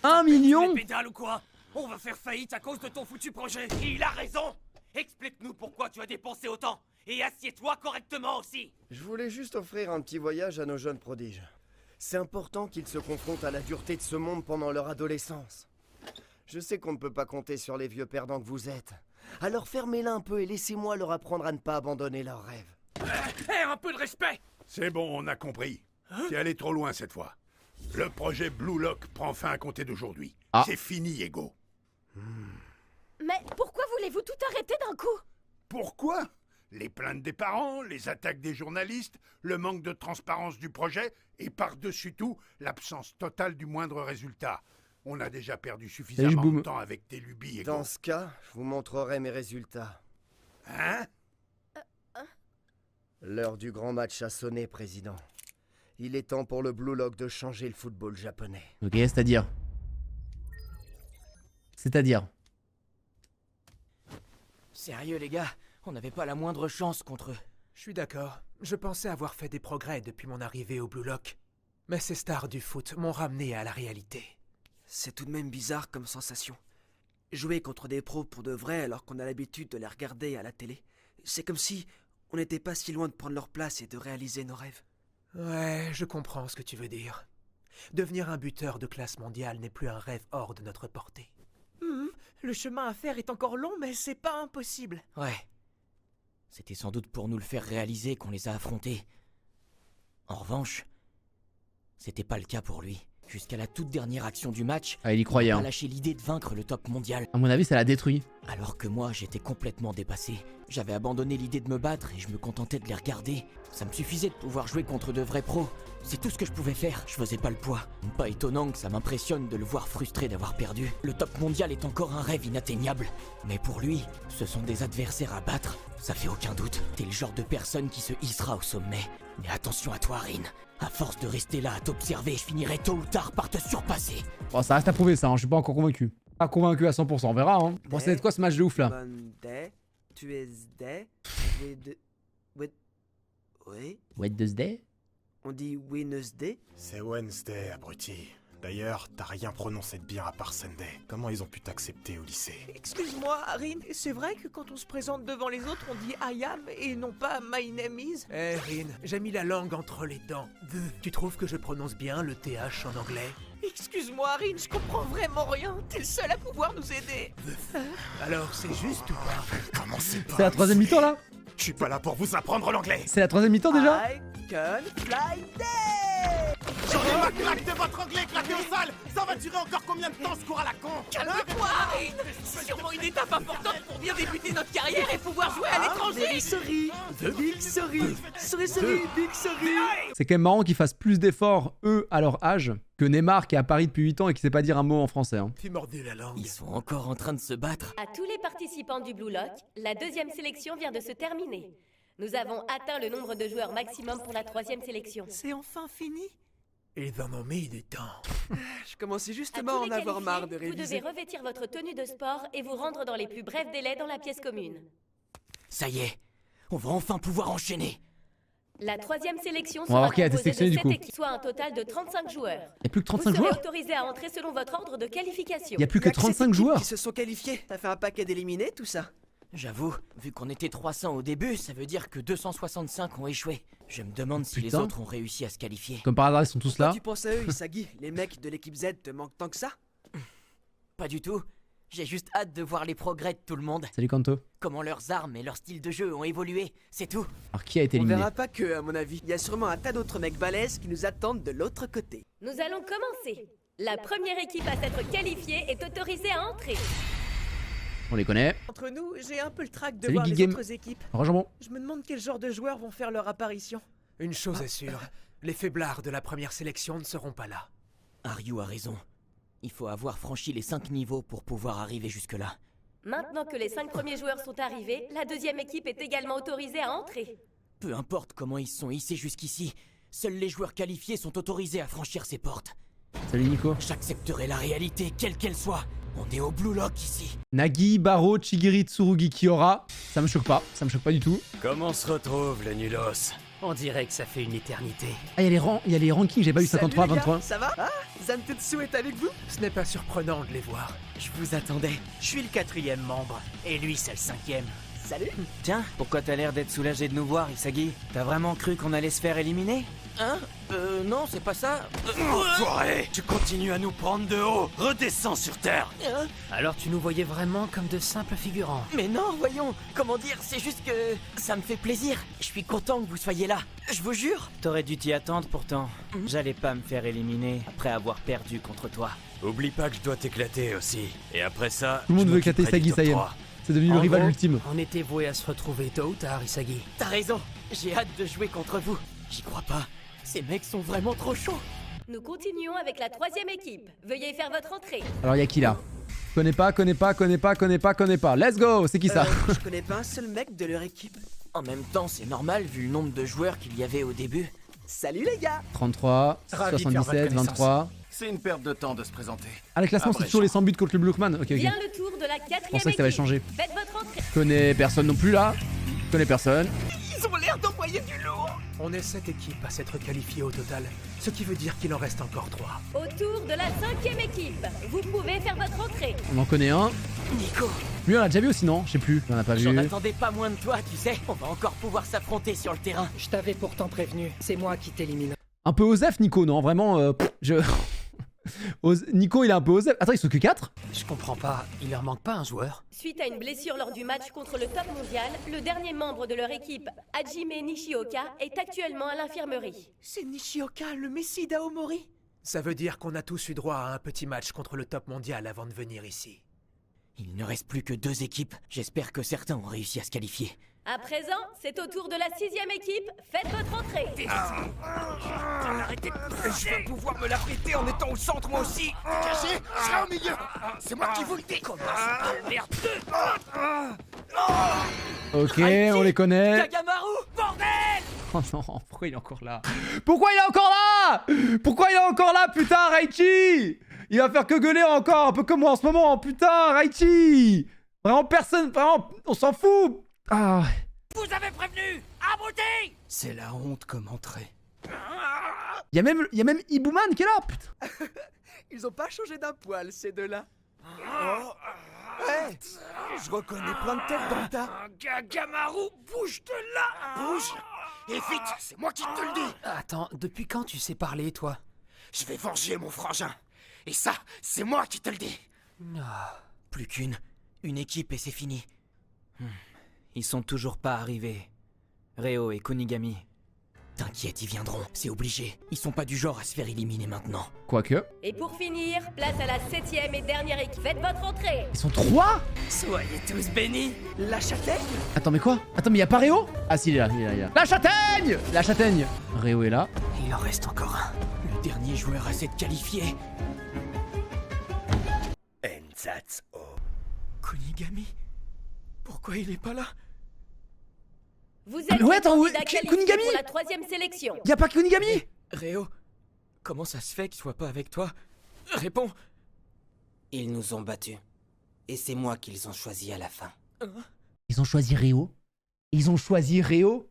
1 million? Pédale ou quoi? On va faire faillite à cause de ton foutu projet. Il a raison. Explique-nous pourquoi tu as dépensé autant. Et assieds-toi correctement aussi. Je voulais juste offrir un petit voyage à nos jeunes prodiges. C'est important qu'ils se confrontent à la dureté de ce monde pendant leur adolescence. Je sais qu'on ne peut pas compter sur les vieux perdants que vous êtes. Alors fermez-la un peu et laissez-moi leur apprendre à ne pas abandonner leurs rêves. Hé, un peu de respect. C'est bon, on a compris. T'es allé trop loin cette fois. Le projet Blue Lock prend fin à compter d'aujourd'hui. C'est fini, Ego. Mais pourquoi voulez-vous tout arrêter d'un coup? Pourquoi? Les plaintes des parents, les attaques des journalistes, le manque de transparence du projet et par-dessus tout, l'absence totale du moindre résultat. On a déjà perdu suffisamment de temps avec tes lubies, Ego. Dans ce cas, je vous montrerai mes résultats. Hein? L'heure du grand match a sonné, président. Il est temps pour le Blue Lock de changer le football japonais. Ok, c'est-à-dire? C'est-à-dire? Sérieux les gars, on n'avait pas la moindre chance contre eux. Je suis d'accord. Je pensais avoir fait des progrès depuis mon arrivée au Blue Lock. Mais ces stars du foot m'ont ramené à la réalité. C'est tout de même bizarre comme sensation. Jouer contre des pros pour de vrai alors qu'on a l'habitude de les regarder à la télé. C'est comme si on n'était pas si loin de prendre leur place et de réaliser nos rêves. Ouais, je comprends ce que tu veux dire. Devenir un buteur de classe mondiale n'est plus un rêve hors de notre portée. Le chemin à faire est encore long, mais c'est pas impossible. Ouais. C'était sans doute pour nous le faire réaliser qu'on les a affrontés. En revanche, c'était pas le cas pour lui. Jusqu'à la toute dernière action du match, il y croyait. Il a lâché l'idée de vaincre le top mondial. À mon avis, ça l'a détruit. Alors que moi, j'étais complètement dépassé. J'avais abandonné l'idée de me battre et je me contentais de les regarder. Ça me suffisait de pouvoir jouer contre de vrais pros. C'est tout ce que je pouvais faire, je faisais pas le poids. Pas étonnant que ça m'impressionne de le voir frustré d'avoir perdu. Le top mondial est encore un rêve inatteignable. Mais pour lui, ce sont des adversaires à battre. Ça fait aucun doute. T'es le genre de personne qui se hissera au sommet. Mais attention à toi, Rin. À force de rester là à t'observer, je finirai tôt ou tard par te surpasser. Bon, ça reste à prouver ça, hein. Je suis pas encore convaincu. Pas convaincu à 100%, on verra. Hein. Bon, c'est quoi ce match de ouf là? Monday, Tuesday, Wednesday? On dit Wednesday? C'est Wednesday, abruti. D'ailleurs, t'as rien prononcé de bien à part Sunday. Comment ils ont pu t'accepter au lycée? Excuse-moi, Rin, c'est vrai que quand on se présente devant les autres, on dit I am et non pas My name is? Rin, j'ai mis la langue entre les dents. Tu trouves que je prononce bien le TH en anglais? Excuse-moi, Rin, je comprends vraiment rien. T'es le seul à pouvoir nous aider. Alors, c'est juste ou pas? Commencez pas. C'est la troisième mi-temps là? Je suis pas là pour vous apprendre l'anglais. C'est la troisième mi-temps déjà? I can fly day! J'en ai ma claque de votre anglais claqué au sol. Ça va durer encore combien de temps ce cours à la con? Calme-toi, Rin. C'est sûrement une étape importante pour bien débuter notre carrière et pouvoir jouer à l'étranger. Sorry, the big sorry. Sorry, big sorry. C'est quand même marrant qu'ils fassent plus d'efforts, eux, à leur âge, que Neymar qui est à Paris depuis 8 ans et qui sait pas dire un mot en français. Hein. Tu mordu la langue. Ils sont encore en train de se battre. À tous les participants du Blue Lock, la deuxième sélection vient de se terminer. Nous avons atteint le nombre de joueurs maximum pour la troisième sélection. C'est enfin fini? Ils en ont mis du temps. Je commençais À justement tous à en les avoir qualifiés, marre de vous devez réviser. revêtir votre tenue de sport et vous rendre dans les plus brefs délais dans la pièce commune. Ça y est, on va enfin pouvoir enchaîner. La troisième sélection On va sera voir qui a été composée de sélectionné, du 7 coup. équipes, soit un total de 35 joueurs. Y a plus que 35 vous serez joueurs autorisé à entrer selon votre ordre de qualification. Y a plus que 35 joueurs Qui se sont qualifiés. T'as fait un paquet d'éliminés, tout ça. J'avoue, vu qu'on était 300 au début, ça veut dire que 265 ont échoué. Je me demande si les Putain. autres ont réussi à se qualifier. Comme par hasard, ils sont tous là. Quand tu penses à eux, Isagi, les mecs de l'équipe Z te manquent tant que ça? Pas du tout. J'ai juste hâte de voir les progrès de tout le monde. Salut Kanto. Comment leurs armes et leur style de jeu ont évolué, c'est tout. Alors qui a été On éliminé? verra pas que, à mon avis. Il y a sûrement un tas d'autres mecs balèzes qui nous attendent de l'autre côté. Nous allons commencer. La première équipe à s'être qualifiée est autorisée à entrer. On les connaît. Entre nous, j'ai un peu le trac de Salut, voir Guy les Game. autres équipes. Rejambon. Je me demande quel genre de joueurs vont faire leur apparition. Une chose est sûre, les faiblards de la première sélection ne seront pas là. Aryu a raison. Il faut avoir franchi les 5 niveaux pour pouvoir arriver jusque-là. Maintenant que les 5 premiers joueurs sont arrivés, la deuxième équipe est également autorisée à entrer. Peu importe comment ils se sont hissés jusqu'ici, seuls les joueurs qualifiés sont autorisés à franchir ces portes. Salut Nico. J'accepterai la réalité, quelle qu'elle soit. On est au Blue Lock ici. Nagi, Baro, Chigiri, Tsurugi, Kiora. Ça me choque pas du tout. Comment on se retrouve, les nulos? On dirait que ça fait une éternité. Ah, il y a les rankings, j'ai pas eu Salut, 53, les gars, 23. ça va? Ah, Zantetsu est avec vous? Ce n'est pas surprenant de les voir. Je vous attendais. Je suis le 4e membre. Et lui, c'est le 5e. Salut. Tiens, pourquoi t'as l'air d'être soulagé de nous voir, Isagi? T'as vraiment cru qu'on allait se faire éliminer? Hein? Non, c'est pas ça. Enfoiré! Tu continues à nous prendre de haut! Redescends sur terre! Alors tu nous voyais vraiment comme de simples figurants. Mais non, voyons, comment dire, c'est juste que ça me fait plaisir. Je suis content que vous soyez là, je vous jure. T'aurais dû t'y attendre pourtant. J'allais pas me faire éliminer après avoir perdu contre toi. Oublie pas que je dois t'éclater aussi. Et après ça, Tout le monde je veut éclater m'occuperai du Isagi, ça top y est. 3. C'est devenu le En rival gros, ultime. On était voués à se retrouver tôt ou tard, Isagi. T'as raison, j'ai hâte de jouer contre vous. J'y crois pas, ces mecs sont vraiment trop chauds. Nous continuons avec la troisième équipe. Veuillez faire votre entrée. Alors, y a qui là? Connais pas. Let's go. C'est qui ça? Je connais pas un seul mec de leur équipe. En même temps, c'est normal vu le nombre de joueurs qu'il y avait au début. Salut les gars. 33, Ravi de faire votre 77, connaissance. 23. C'est une perte de temps de se présenter. Ah, le classement, c'est toujours les 100 buts contre le Blockman. Ok, ok. Vient le tour de la Je quatrième pensais que ça va équipe. changer. Faites votre entrée. Connais personne non plus là. Connais personne. Ils ont l'air d'envoyer du lourd. On est 7 équipes à s'être qualifiées au total, ce qui veut dire qu'il en reste encore 3. Au tour de la cinquième équipe. Vous pouvez faire votre entrée. On en connaît un. Nico, Lui, on l'a déjà vu aussi, non? Je sais plus. On en a pas vu. j'en attendais pas moins de toi, tu sais. On va encore pouvoir s'affronter sur le terrain. Je t'avais pourtant prévenu, c'est moi qui t'élimine. Un peu Osef, Nico, non? Vraiment, Nico, il est un peu Osef. Attends, ils sont que 4? Je comprends pas, il leur manque pas un joueur? Suite à une blessure lors du match contre le top mondial, le dernier membre de leur équipe, Hajime Nishioka, est actuellement à l'infirmerie. C'est Nishioka, le messie d'Aomori. Ça veut dire qu'on a tous eu droit à un petit match contre le top mondial avant de venir ici. Il ne reste plus que 2 équipes. J'espère que certains ont réussi à se qualifier. À présent, c'est au tour de la sixième équipe. Faites votre entrée. Je vais pouvoir me la prêter en étant au centre moi aussi. Caché, je serai au milieu. C'est moi qui vous le dis. Comment ça, merde. Ok, on les connaît. Kagamaru, bordel! Oh non, pourquoi il est encore là? Pourquoi il est encore là? Pourquoi il est encore là, putain, Raichi? Il va faire que gueuler encore, un peu comme moi en ce moment, putain, Raichi! Vraiment personne, vraiment, on s'en fout! Ah. Vous avez prévenu! Abruti! C'est la honte comme entrée. Y a même Ibuman qui est là, putain! Ils ont pas changé d'un poil, ces deux-là. Hey, je reconnais plein de têtes dans le tas. Kagamaru, bouge de là! Bouge! Et vite, c'est moi qui te le dis! Attends, depuis quand tu sais parler, toi? Je vais venger mon frangin. Et ça, c'est moi qui te le dis. Plus qu'une. Une équipe et c'est fini. Ils sont toujours pas arrivés. Reo et Kunigami. T'inquiète, ils viendront, c'est obligé. Ils sont pas du genre à se faire éliminer maintenant. Quoique. Et pour finir, place à la septième et dernière équipe. Faites votre entrée. Ils sont 3? Soyez tous bénis. La châtaigne? Attends, mais quoi? Attends, mais y'a pas Réo? Ah si, il est là. La châtaigne! La châtaigne! Réo est là. Il en reste encore un. Le dernier joueur à s'être qualifié. Enzatsu. Kunigami? Pourquoi il est pas là? Vous êtes mais ouais, attends, candidat ouais, qualifié Kunigami pour la troisième sélection. Y'a pas Kunigami? Réo, Comment ça se fait qu'il soit pas avec toi? Réponds. Ils nous ont battus. Et c'est moi qu'ils ont choisi à la fin. Ils ont choisi Ryo. Ils ont choisi Ryo.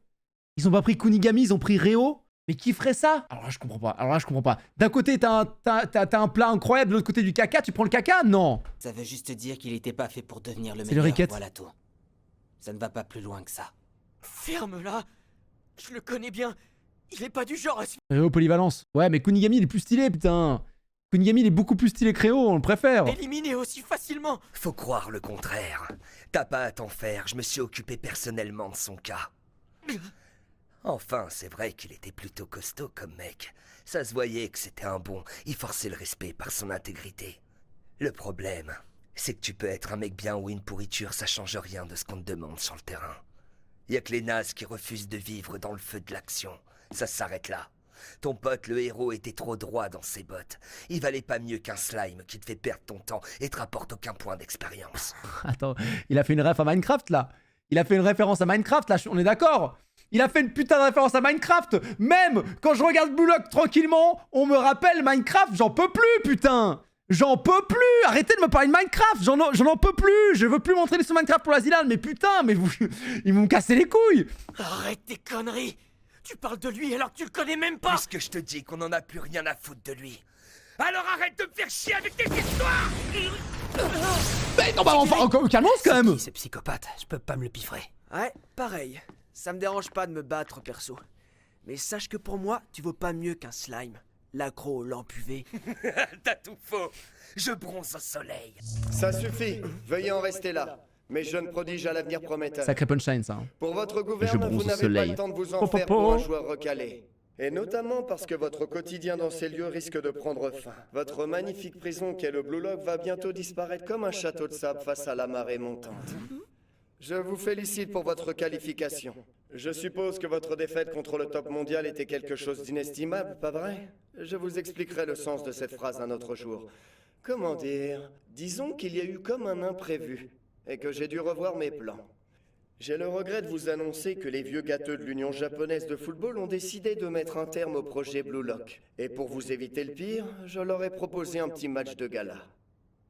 Ils ont pas pris Kunigami, ils ont pris Ryo. Mais qui ferait ça? Alors là, je comprends pas. D'un côté, t'as un plat incroyable, de l'autre côté du caca, tu prends le caca? Non. Ça veut juste dire qu'il était pas fait pour devenir le C'est meilleur, le Ricket. voilà tout. Ça ne va pas plus loin que ça. Ferme-la. Je le connais bien. Il est pas du genre à se... Ryo polyvalence. Ouais, mais Kunigami, il est plus stylé, putain. Kunigami, il est beaucoup plus stylé que Ryo, on le préfère. éliminer aussi facilement. Faut croire le contraire. T'as pas à t'en faire, je me suis occupé personnellement de son cas. Enfin, c'est vrai qu'il était plutôt costaud comme mec. Ça se voyait que c'était un bon, il forçait le respect par son intégrité. Le problème, c'est que tu peux être un mec bien ou une pourriture, ça change rien de ce qu'on te demande sur le terrain. Y a que les nazes qui refusent de vivre dans le feu de l'action. Ça s'arrête là. Ton pote, le héros, était trop droit dans ses bottes. Il valait pas mieux qu'un slime qui te fait perdre ton temps et te rapporte aucun point d'expérience. Attends, il a fait une ref à Minecraft, là. Il a fait une référence à Minecraft, là, on est d'accord? Il a fait une putain de référence à Minecraft. Même quand je regarde Blue Lock tranquillement, on me rappelle Minecraft, j'en peux plus, putain. J'en peux plus. Arrêtez de me parler de Minecraft, j'en en peux plus. Je veux plus m'entraîner sur Minecraft pour la Zilan, mais putain, mais vous... Ils vont me casser les couilles. Arrête tes conneries. Tu parles de lui alors que tu le connais même pas. Puisque je te dis qu'on en a plus rien à foutre de lui. Alors arrête de me faire chier avec tes histoires. Mais non, bah enfin, calmons quand même. C'est psychopathe, je peux pas me le piffrer. Ouais, pareil. Ça me dérange pas de me battre, perso. Mais sache que pour moi, tu vaux pas mieux qu'un slime. L'aggro, l'empuvé. T'as tout faux. Je bronze au soleil. Ça suffit, veuillez en rester là. Mes jeunes prodiges à l'avenir prometteur. Sacré punchline, ça. Hein. Pour votre Je gouverne, bronze vous au n'avez pas soleil. le temps de vous en faire pour un joueur recalé. Et notamment parce que votre quotidien dans ces lieux risque de prendre fin. Votre magnifique prison qu'est le Blue Lock va bientôt disparaître comme un château de sable face à la marée montante. Je vous félicite pour votre qualification. Je suppose que votre défaite contre le top mondial était quelque chose d'inestimable, pas vrai? Je vous expliquerai le sens de cette phrase un autre jour. Comment dire? Disons qu'il y a eu comme un imprévu, et que j'ai dû revoir mes plans. J'ai le regret de vous annoncer que les vieux gâteux de l'Union japonaise de football ont décidé de mettre un terme au projet Blue Lock. Et pour vous éviter le pire, je leur ai proposé un petit match de gala.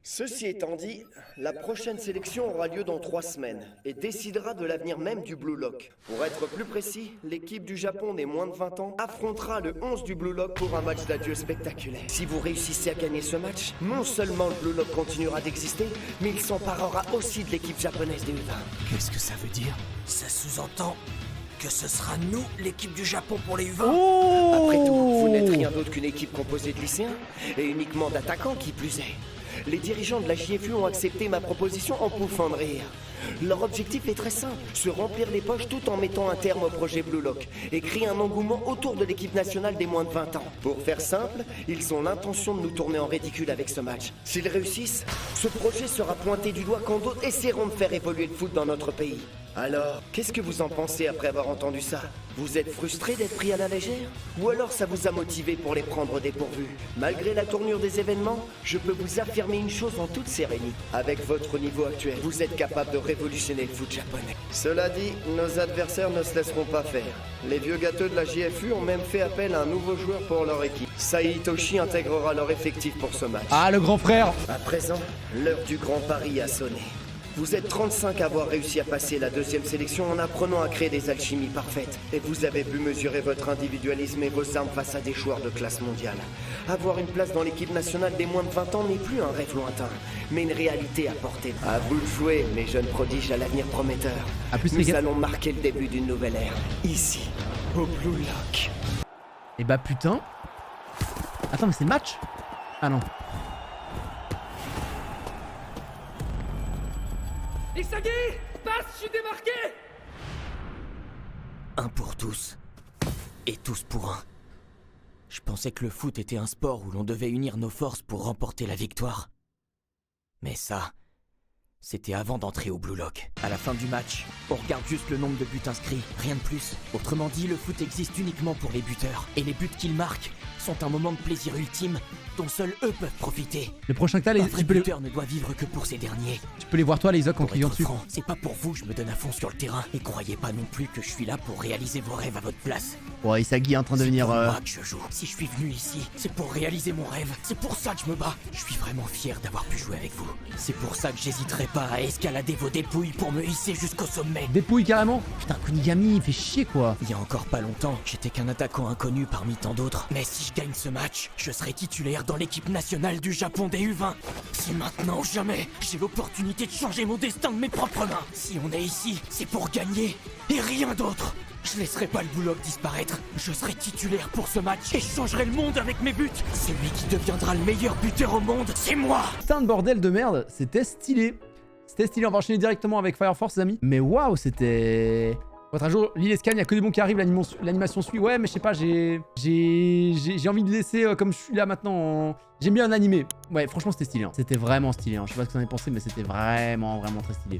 Ceci étant dit, la prochaine sélection aura lieu dans 3 semaines et décidera de l'avenir même du Blue Lock. Pour être plus précis, l'équipe du Japon des moins de 20 ans affrontera le 11 du Blue Lock pour un match d'adieu spectaculaire. Si vous réussissez à gagner ce match, non seulement le Blue Lock continuera d'exister, mais il s'emparera aussi de l'équipe japonaise des U20. Qu'est-ce que ça veut dire? Ça sous-entend que ce sera nous, l'équipe du Japon pour les U20. Après tout, vous n'êtes rien d'autre qu'une équipe composée de lycéens et uniquement d'attaquants qui plus est. Les dirigeants de la JFU ont accepté ma proposition en pouffant de rire. Leur objectif est très simple, se remplir les poches tout en mettant un terme au projet Blue Lock et créer un engouement autour de l'équipe nationale des moins de 20 ans. Pour faire simple, ils ont l'intention de nous tourner en ridicule avec ce match. S'ils réussissent, ce projet sera pointé du doigt quand d'autres essaieront de faire évoluer le foot dans notre pays. Alors, qu'est-ce que vous en pensez après avoir entendu ça? Vous êtes frustré d'être pris à la légère? Ou alors ça vous a motivé pour les prendre dépourvus? Malgré la tournure des événements, je peux vous affirmer une chose en toute sérénité. Avec votre niveau actuel, vous êtes capable de révolutionner le foot japonais. Cela dit, nos adversaires ne se laisseront pas faire. Les vieux gâteux de la JFU ont même fait appel à un nouveau joueur pour leur équipe. Sai Hitoshi intégrera leur effectif pour ce match. Ah, le grand frère! À présent, l'heure du grand pari a sonné. Vous êtes 35 à avoir réussi à passer la 2e sélection en apprenant à créer des alchimies parfaites. Et vous avez pu mesurer votre individualisme et vos armes face à des joueurs de classe mondiale. Avoir une place dans l'équipe nationale des moins de 20 ans n'est plus un rêve lointain, mais une réalité à portée. À vous de jouer, mes jeunes prodiges à l'avenir prometteur. Nous allons marquer le début d'une nouvelle ère, ici, au Blue Lock. Et bah putain. Attends, mais c'est le match? Ah non. Isagi, passe, je suis démarqué. Un pour tous. Et tous pour un. Je pensais que le foot était un sport où l'on devait unir nos forces pour remporter la victoire. Mais ça, c'était avant d'entrer au Blue Lock. À la fin du match, on regarde juste le nombre de buts inscrits, rien de plus. Autrement dit, le foot existe uniquement pour les buteurs. Et les buts qu'ils marquent, sont un moment de plaisir ultime dont seuls eux peuvent profiter. Le prochain que t'as, Un vrai buteur ne doit vivre que pour ces derniers. tu peux les voir toi, les Isoc, en cliquant dessus. C'est pas pour vous que je me donne à fond sur le terrain. Et croyez pas non plus que je suis là pour réaliser vos rêves à votre place. Ouais, Isagi est en train de venir... C'est pour moi que je joue. Si je suis venu ici, c'est pour réaliser mon rêve. C'est pour ça que je me bats. Je suis vraiment fier d'avoir pu jouer avec vous. C'est pour ça que j'hésiterai pas à escalader vos dépouilles pour me hisser jusqu'au sommet. Dépouille carrément. Putain, Kunigami, il fait chier quoi. Il y a encore pas longtemps, j'étais qu'un attaquant inconnu parmi tant d'autres. Mais si je gagne ce match, je serai titulaire dans l'équipe nationale du Japon des U20. Si maintenant ou jamais, j'ai l'opportunité de changer mon destin de mes propres mains. Si on est ici, c'est pour gagner et rien d'autre. Je laisserai pas le Blulock disparaître. Je serai titulaire pour ce match et je changerai le monde avec mes buts. Celui qui deviendra le meilleur buteur au monde, c'est moi. Putain de bordel de merde, c'était stylé. C'était stylé, on va enchaîner directement avec Fire Force, les amis. Mais waouh, c'était... Votre jour, l'île Escan, il y a que des bons qui arrivent, l'animation suit. Ouais, mais je sais pas, j'ai envie de laisser comme je suis là maintenant. J'aime bien un animé. Ouais, franchement, c'était stylé. Hein. C'était vraiment stylé. Hein. Je sais pas ce que vous en avez pensé, mais c'était vraiment très stylé.